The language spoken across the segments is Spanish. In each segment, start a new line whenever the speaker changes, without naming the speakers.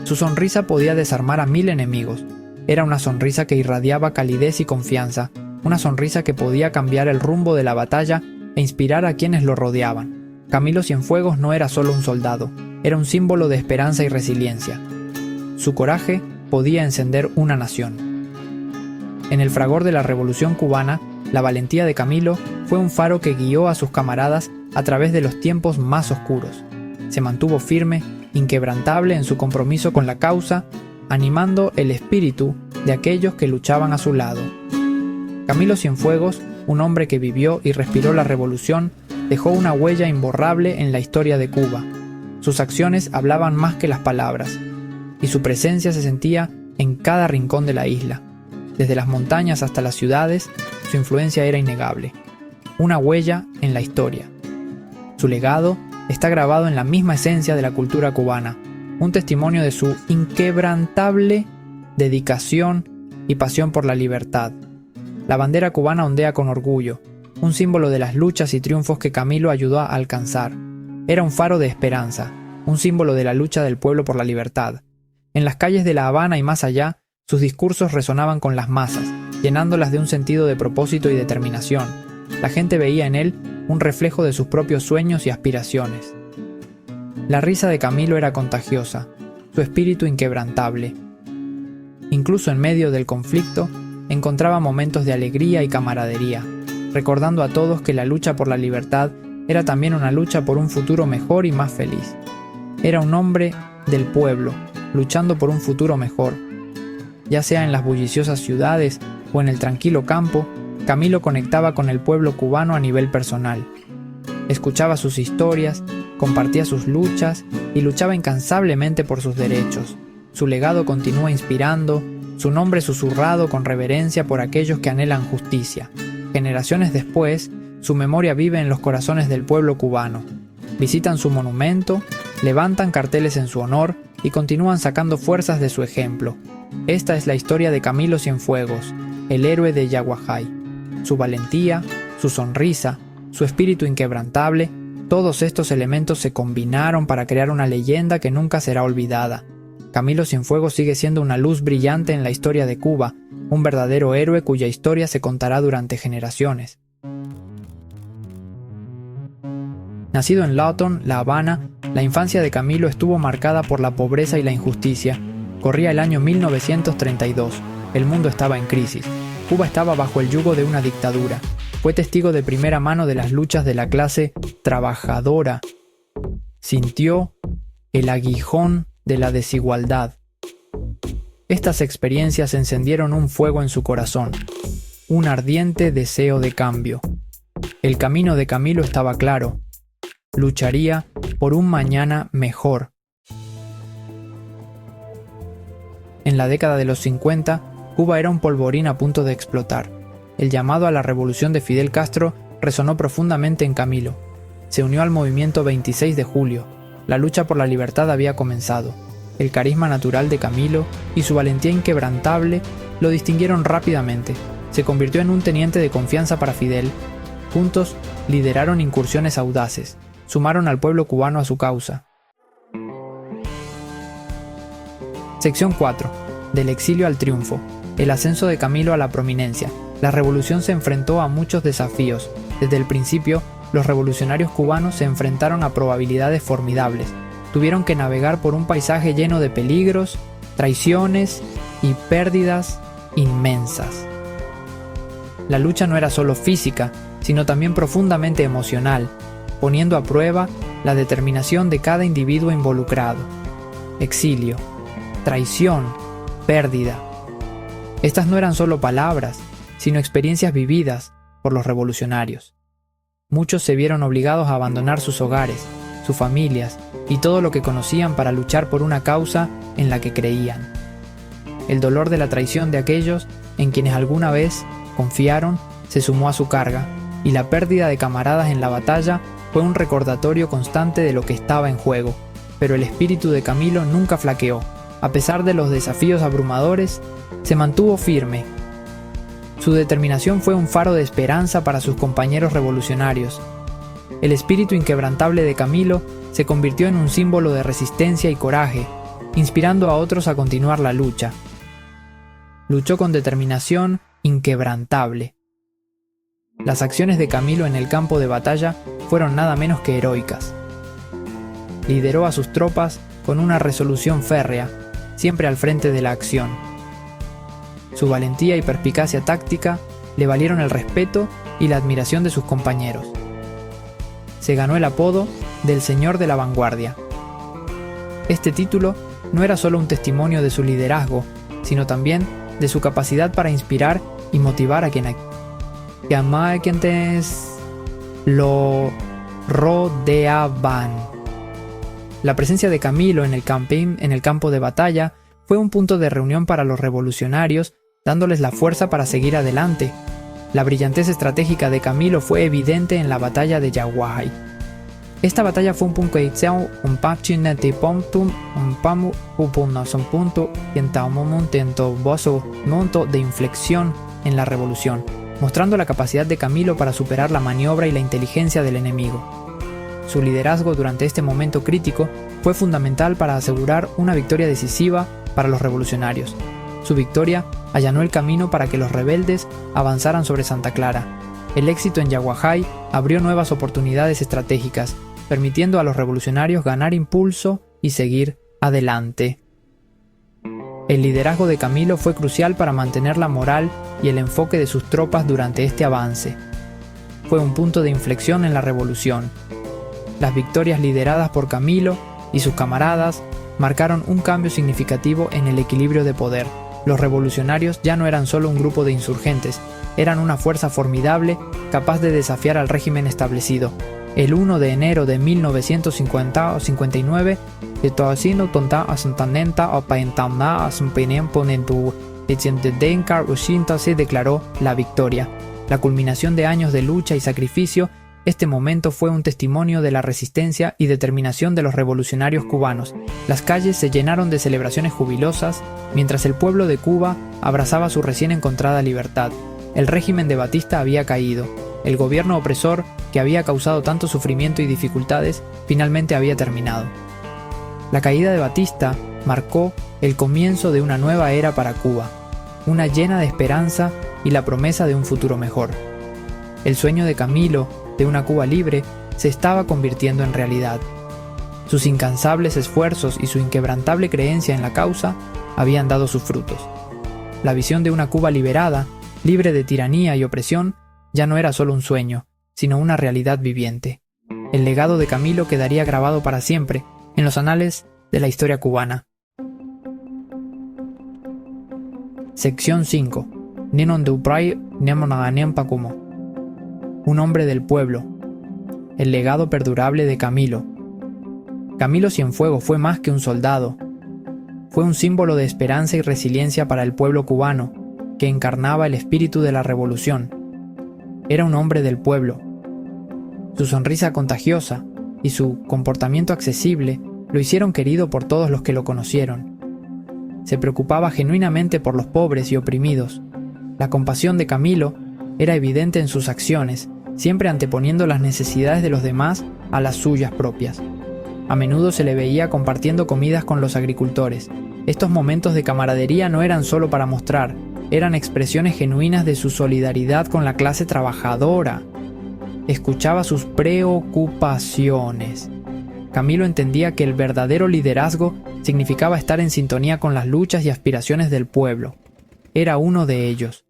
Su sonrisa podía desarmar a 1000 enemigos. Era una sonrisa que irradiaba calidez y confianza, una sonrisa que podía cambiar el rumbo de la batalla e inspirar a quienes lo rodeaban. Camilo Cienfuegos no era solo un soldado, era un símbolo de esperanza y resiliencia. Su coraje podía encender una nación. En el fragor de la Revolución cubana, la valentía de Camilo fue un faro que guió a sus camaradas a través de los tiempos más oscuros. Se mantuvo firme, inquebrantable en su compromiso con la causa, animando el espíritu de aquellos que luchaban a su lado. Camilo Cienfuegos, un hombre que vivió y respiró la revolución, dejó una huella imborrable en la historia de Cuba. Sus acciones hablaban más que las palabras, y su presencia se sentía en cada rincón de la isla. Desde las montañas hasta las ciudades, su influencia era innegable. Una huella en la historia. Su legado está grabado en la misma esencia de la cultura cubana, un testimonio de su inquebrantable dedicación y pasión por la libertad. La bandera cubana ondea con orgullo, un símbolo de las luchas y triunfos que Camilo ayudó a alcanzar. Era un faro de esperanza, un símbolo de la lucha del pueblo por la libertad. En las calles de La Habana y más allá, sus discursos resonaban con las masas, llenándolas de un sentido de propósito y determinación. La gente veía en él un reflejo de sus propios sueños y aspiraciones. La risa de Camilo era contagiosa, su espíritu inquebrantable. Incluso en medio del conflicto, encontraba momentos de alegría y camaradería, recordando a todos que la lucha por la libertad era también una lucha por un futuro mejor y más feliz. Era un hombre del pueblo, luchando por un futuro mejor. Ya sea en las bulliciosas ciudades o en el tranquilo campo, Camilo conectaba con el pueblo cubano a nivel personal. Escuchaba sus historias, compartía sus luchas y luchaba incansablemente por sus derechos. Su legado continúa inspirando, su nombre susurrado con reverencia por aquellos que anhelan justicia. Generaciones después, su memoria vive en los corazones del pueblo cubano. Visitan su monumento, levantan carteles en su honor y continúan sacando fuerzas de su ejemplo. Esta es la historia de Camilo Cienfuegos, el héroe de Yaguajay. Su valentía, su sonrisa, su espíritu inquebrantable, todos estos elementos se combinaron para crear una leyenda que nunca será olvidada. Camilo Cienfuegos sigue siendo una luz brillante en la historia de Cuba, un verdadero héroe cuya historia se contará durante generaciones. Nacido en Lawton, La Habana, la infancia de Camilo estuvo marcada por la pobreza y la injusticia. Corría el año 1932. El mundo estaba en crisis. Cuba estaba bajo el yugo de una dictadura. Fue testigo de primera mano de las luchas de la clase trabajadora. Sintió el aguijón de la desigualdad. Estas experiencias encendieron un fuego en su corazón, un ardiente deseo de cambio. El camino de Camilo estaba claro. Lucharía por un mañana mejor. En la década de los 50, Cuba era un polvorín a punto de explotar. El llamado a la revolución de Fidel Castro resonó profundamente en Camilo. Se unió al movimiento 26 de julio. La lucha por la libertad había comenzado. El carisma natural de Camilo y su valentía inquebrantable lo distinguieron rápidamente. Se convirtió en un teniente de confianza para Fidel. Juntos lideraron incursiones audaces. Sumaron al pueblo cubano a su causa. Sección 4. Del exilio al triunfo. El ascenso de Camilo a la prominencia. La revolución se enfrentó a muchos desafíos. Desde el principio, los revolucionarios cubanos se enfrentaron a probabilidades formidables. Tuvieron que navegar por un paisaje lleno de peligros, traiciones y pérdidas inmensas. La lucha no era solo física, sino también profundamente emocional, poniendo a prueba la determinación de cada individuo involucrado. Exilio, traición, pérdida. Estas no eran solo palabras, sino experiencias vividas por los revolucionarios. Muchos se vieron obligados a abandonar sus hogares, sus familias y todo lo que conocían para luchar por una causa en la que creían. El dolor de la traición de aquellos en quienes alguna vez confiaron se sumó a su carga, y la pérdida de camaradas en la batalla fue un recordatorio constante de lo que estaba en juego. Pero el espíritu de Camilo nunca flaqueó. A pesar de los desafíos abrumadores, se mantuvo firme. Su determinación fue un faro de esperanza para sus compañeros revolucionarios. El espíritu inquebrantable de Camilo se convirtió en un símbolo de resistencia y coraje, inspirando a otros a continuar la lucha. Luchó con determinación inquebrantable. Las acciones de Camilo en el campo de batalla fueron nada menos que heroicas. Lideró a sus tropas con una resolución férrea, siempre al frente de la acción. Su valentía y perspicacia táctica le valieron el respeto y la admiración de sus compañeros. Se ganó el apodo del Señor de la Vanguardia. Este título no era solo un testimonio de su liderazgo, sino también de su capacidad para inspirar y motivar a quienes lo rodeaban. La presencia de Camilo en el campo de batalla fue un punto de reunión para los revolucionarios, dándoles la fuerza para seguir adelante. La brillantez estratégica de Camilo fue evidente en la batalla de Yaguajay. Esta batalla fue un punto de inflexión en la revolución, mostrando la capacidad de Camilo para superar la maniobra y la inteligencia del enemigo. Su liderazgo durante este momento crítico fue fundamental para asegurar una victoria decisiva para los revolucionarios. Su victoria allanó el camino para que los rebeldes avanzaran sobre Santa Clara. El éxito en Yaguajay abrió nuevas oportunidades estratégicas, permitiendo a los revolucionarios ganar impulso y seguir adelante. El liderazgo de Camilo fue crucial para mantener la moral y el enfoque de sus tropas durante este avance. Fue un punto de inflexión en la revolución. Las victorias lideradas por Camilo y sus camaradas marcaron un cambio significativo en el equilibrio de poder. Los revolucionarios ya no eran solo un grupo de insurgentes, eran una fuerza formidable capaz de desafiar al régimen establecido. El 1 de enero de 1959, se declaró la victoria. La culminación de años de lucha y sacrificio, este momento fue un testimonio de la resistencia y determinación de los revolucionarios cubanos. Las calles se llenaron de celebraciones jubilosas, mientras el pueblo de Cuba abrazaba su recién encontrada libertad. El régimen de Batista había caído. El gobierno opresor, que había causado tanto sufrimiento y dificultades, finalmente había terminado. La caída de Batista marcó el comienzo de una nueva era para Cuba, una llena de esperanza y la promesa de un futuro mejor. El sueño de Camilo, de una Cuba libre, se estaba convirtiendo en realidad. Sus incansables esfuerzos y su inquebrantable creencia en la causa habían dado sus frutos. La visión de una Cuba liberada, libre de tiranía y opresión, ya no era solo un sueño, sino una realidad viviente. El legado de Camilo quedaría grabado para siempre en los anales de la historia cubana. Sección 5. Un hombre del pueblo. El legado perdurable de Camilo. Camilo Cienfuegos fue más que un soldado. Fue un símbolo de esperanza y resiliencia para el pueblo cubano, que encarnaba el espíritu de la revolución. Era un hombre del pueblo. Su sonrisa contagiosa y su comportamiento accesible lo hicieron querido por todos los que lo conocieron. Se preocupaba genuinamente por los pobres y oprimidos. La compasión de Camilo era evidente en sus acciones, siempre anteponiendo las necesidades de los demás a las suyas propias. A menudo se le veía compartiendo comidas con los agricultores. Estos momentos de camaradería no eran solo para mostrar, eran expresiones genuinas de su solidaridad con la clase trabajadora. Escuchaba sus preocupaciones. Camilo entendía que el verdadero liderazgo significaba estar en sintonía con las luchas y aspiraciones del pueblo. Era uno de ellos.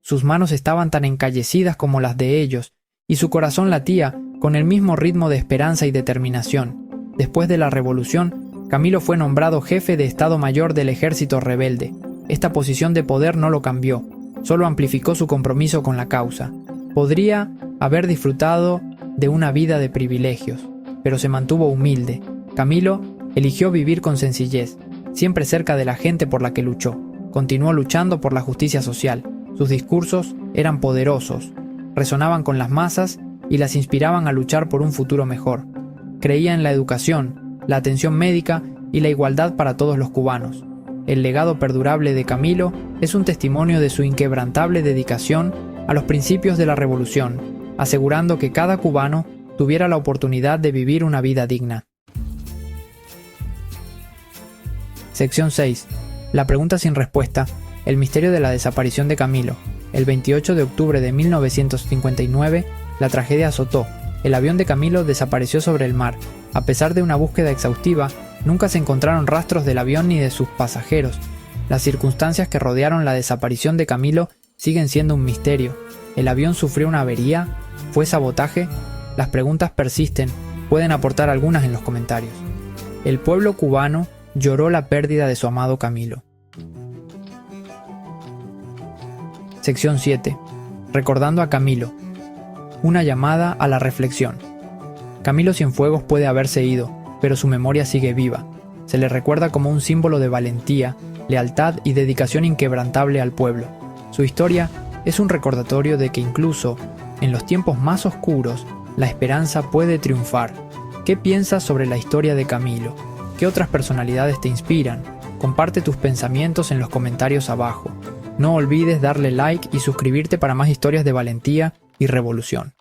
Sus manos estaban tan encallecidas como las de ellos, y su corazón latía con el mismo ritmo de esperanza y determinación. Después de la revolución, Camilo fue nombrado jefe de Estado Mayor del ejército rebelde. Esta posición de poder no lo cambió, solo amplificó su compromiso con la causa. Podría haber disfrutado de una vida de privilegios, pero se mantuvo humilde. Camilo eligió vivir con sencillez, siempre cerca de la gente por la que luchó. Continuó luchando por la justicia social. Sus discursos eran poderosos, resonaban con las masas y las inspiraban a luchar por un futuro mejor. Creía en la educación, la atención médica y la igualdad para todos los cubanos. El legado perdurable de Camilo es un testimonio de su inquebrantable dedicación a los principios de la revolución, asegurando que cada cubano tuviera la oportunidad de vivir una vida digna. Sección 6. La pregunta sin respuesta. El misterio de la desaparición de Camilo. El 28 de octubre de 1959, la tragedia azotó. El avión de Camilo desapareció sobre el mar. A pesar de una búsqueda exhaustiva, nunca se encontraron rastros del avión ni de sus pasajeros. Las circunstancias que rodearon la desaparición de Camilo siguen siendo un misterio. ¿El avión sufrió una avería? ¿Fue sabotaje? Las preguntas persisten. Pueden aportar algunas en los comentarios. El pueblo cubano lloró la pérdida de su amado Camilo. Sección 7. Recordando a Camilo. Una llamada a la reflexión. Camilo Cienfuegos puede haberse ido, pero su memoria sigue viva. Se le recuerda como un símbolo de valentía, lealtad y dedicación inquebrantable al pueblo. Su historia es un recordatorio de que incluso en los tiempos más oscuros, la esperanza puede triunfar. ¿Qué piensas sobre la historia de Camilo? ¿Qué otras personalidades te inspiran? Comparte tus pensamientos en los comentarios abajo. No olvides darle like y suscribirte para más historias de valentía y revolución.